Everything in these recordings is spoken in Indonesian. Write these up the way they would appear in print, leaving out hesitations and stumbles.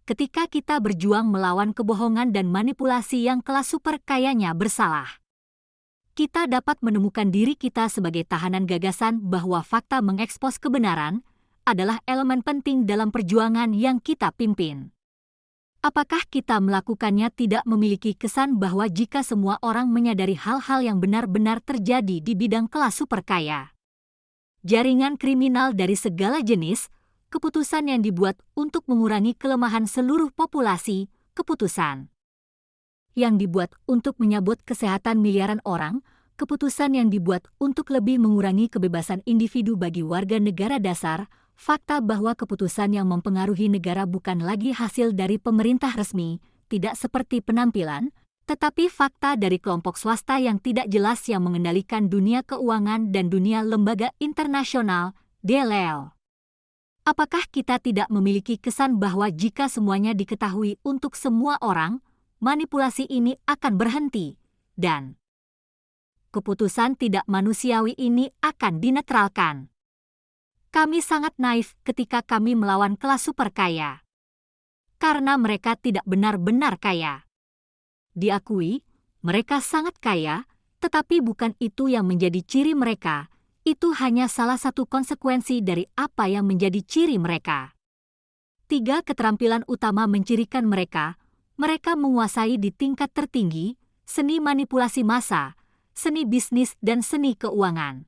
ketika kita berjuang melawan kebohongan dan manipulasi yang kelas super kayanya bersalah. Kita dapat menemukan diri kita sebagai tahanan gagasan bahwa fakta mengekspos kebenaran adalah elemen penting dalam perjuangan yang kita pimpin. Apakah kita melakukannya tidak memiliki kesan bahwa jika semua orang menyadari hal-hal yang benar-benar terjadi di bidang kelas super kaya, jaringan kriminal dari segala jenis, keputusan yang dibuat untuk mengurangi kelemahan seluruh populasi, keputusan yang dibuat untuk menyabot kesehatan miliaran orang, keputusan yang dibuat untuk lebih mengurangi kebebasan individu bagi warga negara dasar, fakta bahwa keputusan yang mempengaruhi negara bukan lagi hasil dari pemerintah resmi, tidak seperti penampilan, tetapi fakta dari kelompok swasta yang tidak jelas yang mengendalikan dunia keuangan dan dunia lembaga internasional, DLL. Apakah kita tidak memiliki kesan bahwa jika semuanya diketahui untuk semua orang, manipulasi ini akan berhenti, dan keputusan tidak manusiawi ini akan dinetralkan? Kami sangat naif ketika kami melawan kelas super kaya. Karena mereka tidak benar-benar kaya. Diakui, mereka sangat kaya, tetapi bukan itu yang menjadi ciri mereka. Itu hanya salah satu konsekuensi dari apa yang menjadi ciri mereka. 3 keterampilan utama mencirikan mereka. Mereka menguasai di tingkat tertinggi, seni manipulasi massa, seni bisnis dan seni keuangan.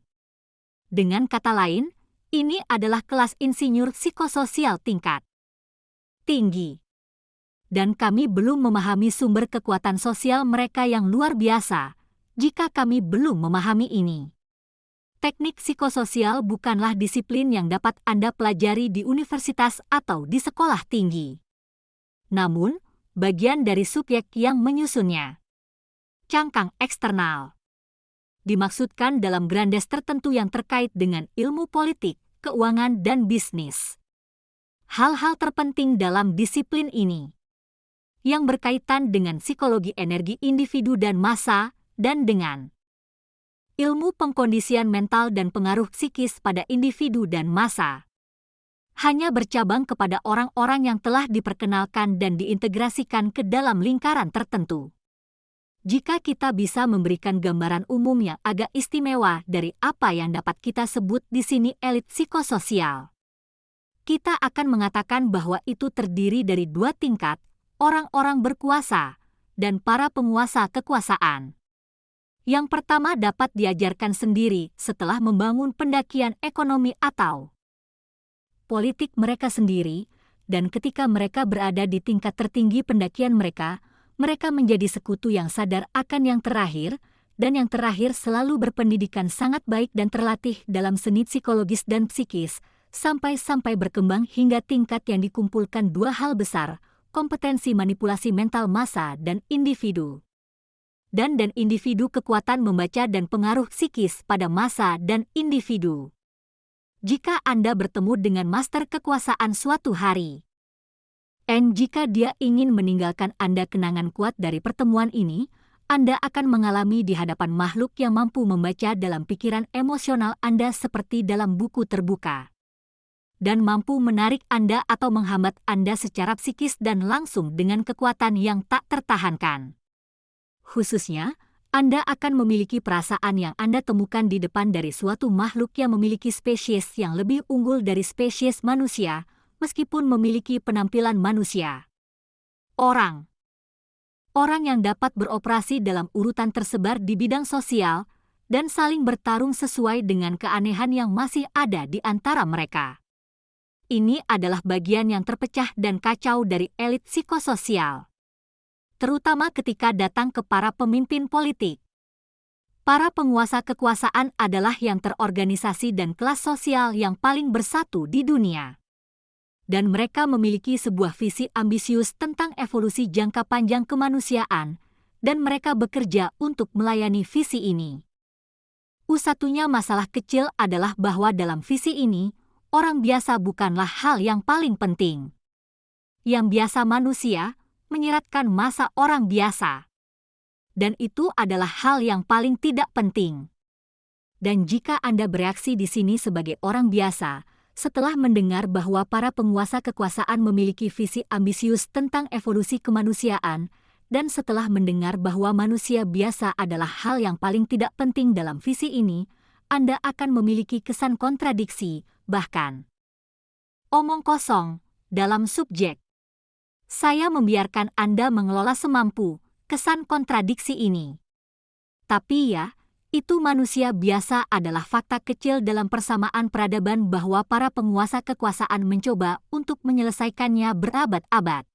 Dengan kata lain, ini adalah kelas insinyur psikososial tingkat tinggi. Dan kami belum memahami sumber kekuatan sosial mereka yang luar biasa, jika kami belum memahami ini. Teknik psikososial bukanlah disiplin yang dapat Anda pelajari di universitas atau di sekolah tinggi. Namun, bagian dari subjek yang menyusunnya. Cangkang eksternal dimaksudkan dalam grandes tertentu yang terkait dengan ilmu politik, keuangan, dan bisnis. Hal-hal terpenting dalam disiplin ini yang berkaitan dengan psikologi energi individu dan massa, dan dengan ilmu pengkondisian mental dan pengaruh psikis pada individu dan massa, hanya bercabang kepada orang-orang yang telah diperkenalkan dan diintegrasikan ke dalam lingkaran tertentu. Jika kita bisa memberikan gambaran umum yang agak istimewa dari apa yang dapat kita sebut di sini elit psikososial, kita akan mengatakan bahwa itu terdiri dari 2 tingkat, orang-orang berkuasa dan para penguasa kekuasaan. Yang pertama dapat diajarkan sendiri setelah membangun pendakian ekonomi atau politik mereka sendiri, dan ketika mereka berada di tingkat tertinggi pendakian mereka menjadi sekutu yang sadar akan yang terakhir, dan yang terakhir selalu berpendidikan sangat baik dan terlatih dalam seni psikologis dan psikis, sampai berkembang hingga tingkat yang dikumpulkan 2 hal besar, kompetensi manipulasi mental massa dan individu. Dan individu kekuatan membaca dan pengaruh psikis pada massa dan individu. Jika Anda bertemu dengan master kekuasaan suatu hari, jika dia ingin meninggalkan Anda kenangan kuat dari pertemuan ini, Anda akan mengalami di hadapan makhluk yang mampu membaca dalam pikiran emosional Anda seperti dalam buku terbuka, dan mampu menarik Anda atau menghambat Anda secara psikis dan langsung dengan kekuatan yang tak tertahankan. Khususnya, Anda akan memiliki perasaan yang Anda temukan di depan dari suatu makhluk yang memiliki spesies yang lebih unggul dari spesies manusia, meskipun memiliki penampilan manusia. Orang yang dapat beroperasi dalam urutan tersebar di bidang sosial dan saling bertarung sesuai dengan keanehan yang masih ada di antara mereka. Ini adalah bagian yang terpecah dan kacau dari elit psikososial, terutama ketika datang ke para pemimpin politik. Para penguasa kekuasaan adalah yang terorganisasi dan kelas sosial yang paling bersatu di dunia. Dan mereka memiliki sebuah visi ambisius tentang evolusi jangka panjang kemanusiaan, dan mereka bekerja untuk melayani visi ini. Satunya masalah kecil adalah bahwa dalam visi ini, orang biasa bukanlah hal yang paling penting. Yang biasa manusia menyiratkan masa orang biasa. Dan itu adalah hal yang paling tidak penting. Dan jika Anda bereaksi di sini sebagai orang biasa, Setelah mendengar bahwa para penguasa kekuasaan memiliki visi ambisius tentang evolusi kemanusiaan, dan setelah mendengar bahwa manusia biasa adalah hal yang paling tidak penting dalam visi ini, Anda akan memiliki kesan kontradiksi, bahkan omong kosong, dalam subjek. Saya membiarkan Anda mengelola semampu kesan kontradiksi ini. Tapi ya, itu manusia biasa adalah fakta kecil dalam persamaan peradaban bahwa para penguasa kekuasaan mencoba untuk menyelesaikannya berabad-abad.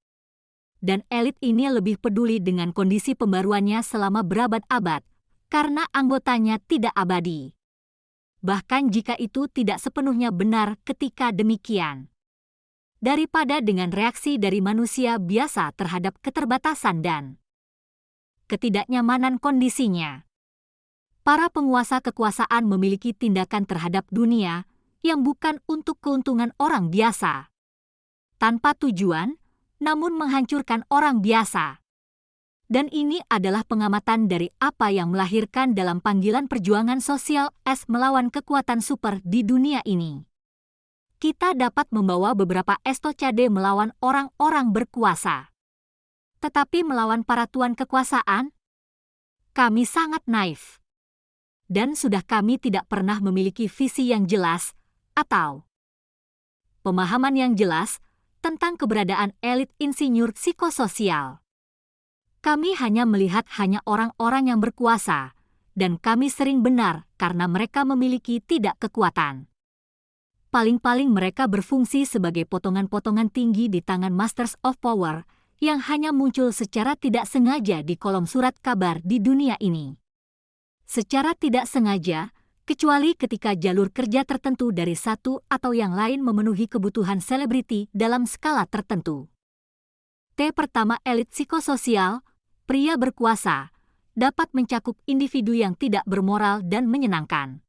Dan elit ini lebih peduli dengan kondisi pembaruannya selama berabad-abad, karena anggotanya tidak abadi. Bahkan jika itu tidak sepenuhnya benar ketika demikian. Daripada dengan reaksi dari manusia biasa terhadap keterbatasan dan ketidaknyamanan kondisinya. Para penguasa kekuasaan memiliki tindakan terhadap dunia yang bukan untuk keuntungan orang biasa. Tanpa tujuan, namun menghancurkan orang biasa. Dan ini adalah pengamatan dari apa yang melahirkan dalam panggilan perjuangan sosial S melawan kekuatan super di dunia ini. Kita dapat membawa beberapa estocade melawan orang-orang berkuasa. Tetapi melawan para tuan kekuasaan, kami sangat naif. Dan sudah kami tidak pernah memiliki visi yang jelas atau pemahaman yang jelas tentang keberadaan elit insinyur psikososial. Kami hanya melihat hanya orang-orang yang berkuasa, dan kami sering benar karena mereka memiliki tidak kekuatan. Paling-paling mereka berfungsi sebagai potongan-potongan tinggi di tangan Masters of Power yang hanya muncul secara tidak sengaja di kolom surat kabar di dunia ini. Secara tidak sengaja, kecuali ketika jalur kerja tertentu dari satu atau yang lain memenuhi kebutuhan selebriti dalam skala tertentu. Pertama, elit psikososial, pria berkuasa, dapat mencakup individu yang tidak bermoral dan menyenangkan.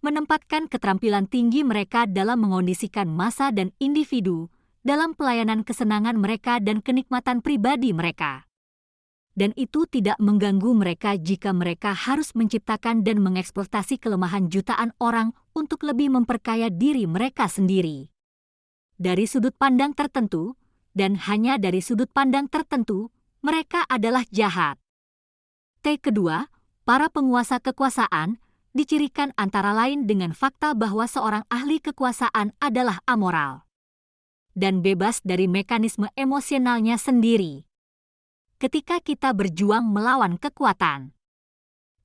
Menempatkan keterampilan tinggi mereka dalam mengondisikan massa dan individu dalam pelayanan kesenangan mereka dan kenikmatan pribadi mereka. Dan itu tidak mengganggu mereka jika mereka harus menciptakan dan mengeksploitasi kelemahan jutaan orang untuk lebih memperkaya diri mereka sendiri. Dari sudut pandang tertentu, dan hanya dari sudut pandang tertentu, mereka adalah jahat. Kedua, para penguasa kekuasaan dicirikan antara lain dengan fakta bahwa seorang ahli kekuasaan adalah amoral dan bebas dari mekanisme emosionalnya sendiri. Ketika kita berjuang melawan kekuatan,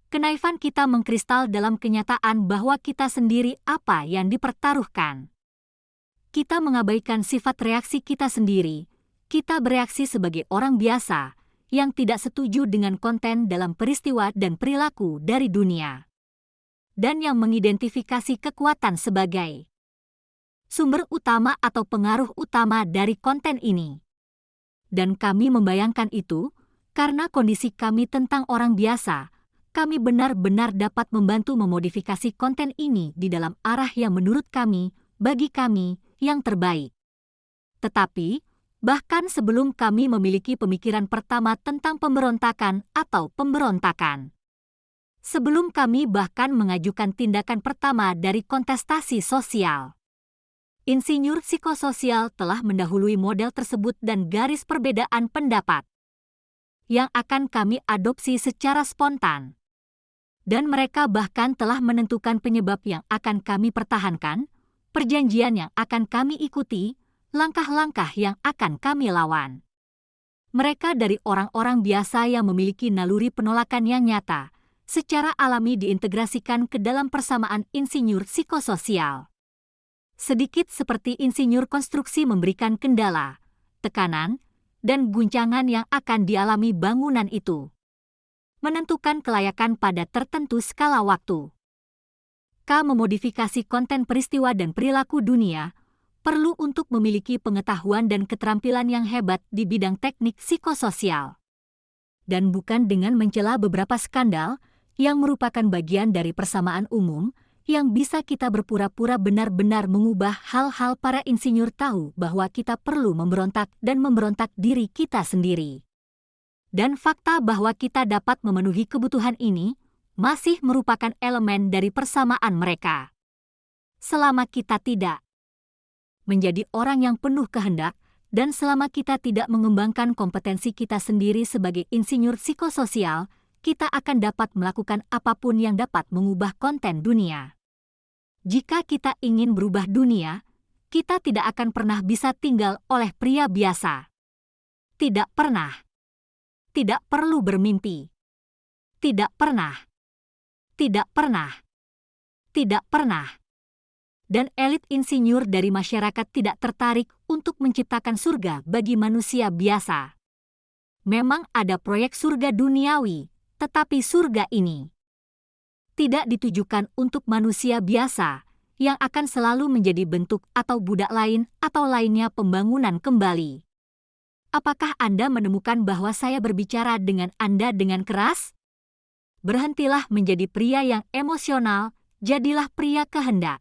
kenaifan kita mengkristal dalam kenyataan bahwa kita sendiri apa yang dipertaruhkan. Kita mengabaikan sifat reaksi kita sendiri. Kita bereaksi sebagai orang biasa yang tidak setuju dengan konten dalam peristiwa dan perilaku dari dunia, dan yang mengidentifikasi kekuatan sebagai sumber utama atau pengaruh utama dari konten ini. Dan kami membayangkan itu, karena kondisi kami tentang orang biasa, kami benar-benar dapat membantu memodifikasi konten ini di dalam arah yang menurut kami, bagi kami, yang terbaik. Tetapi, bahkan sebelum kami memiliki pemikiran pertama tentang pemberontakan atau pemberontakan. Sebelum kami bahkan mengajukan tindakan pertama dari kontestasi sosial. Insinyur psikososial telah mendahului model tersebut dan garis perbedaan pendapat yang akan kami adopsi secara spontan. Dan mereka bahkan telah menentukan penyebab yang akan kami pertahankan, perjanjian yang akan kami ikuti, langkah-langkah yang akan kami lawan. Mereka dari orang-orang biasa yang memiliki naluri penolakan yang nyata, secara alami diintegrasikan ke dalam persamaan insinyur psikososial. Sedikit seperti insinyur konstruksi memberikan kendala, tekanan, dan guncangan yang akan dialami bangunan itu. Menentukan kelayakan pada tertentu skala waktu. Memodifikasi konten peristiwa dan perilaku dunia, perlu untuk memiliki pengetahuan dan keterampilan yang hebat di bidang teknik psikososial. Dan bukan dengan mencela beberapa skandal yang merupakan bagian dari persamaan umum, yang bisa kita berpura-pura benar-benar mengubah hal-hal para insinyur tahu bahwa kita perlu memberontak dan memberontak diri kita sendiri. Dan fakta bahwa kita dapat memenuhi kebutuhan ini masih merupakan elemen dari persamaan mereka. Selama kita tidak menjadi orang yang penuh kehendak, dan selama kita tidak mengembangkan kompetensi kita sendiri sebagai insinyur psikososial, kita akan dapat melakukan apapun yang dapat mengubah konten dunia. Jika kita ingin berubah dunia, kita tidak akan pernah bisa tinggal oleh pria biasa. Tidak pernah. Tidak perlu bermimpi. Tidak pernah. Tidak pernah. Tidak pernah. Dan elit insinyur dari masyarakat tidak tertarik untuk menciptakan surga bagi manusia biasa. Memang ada proyek surga duniawi, tetapi surga ini tidak ditujukan untuk manusia biasa yang akan selalu menjadi bentuk atau budak lain atau lainnya pembangunan kembali. Apakah Anda menemukan bahwa saya berbicara dengan Anda dengan keras? Berhentilah menjadi pria yang emosional, jadilah pria kehendak.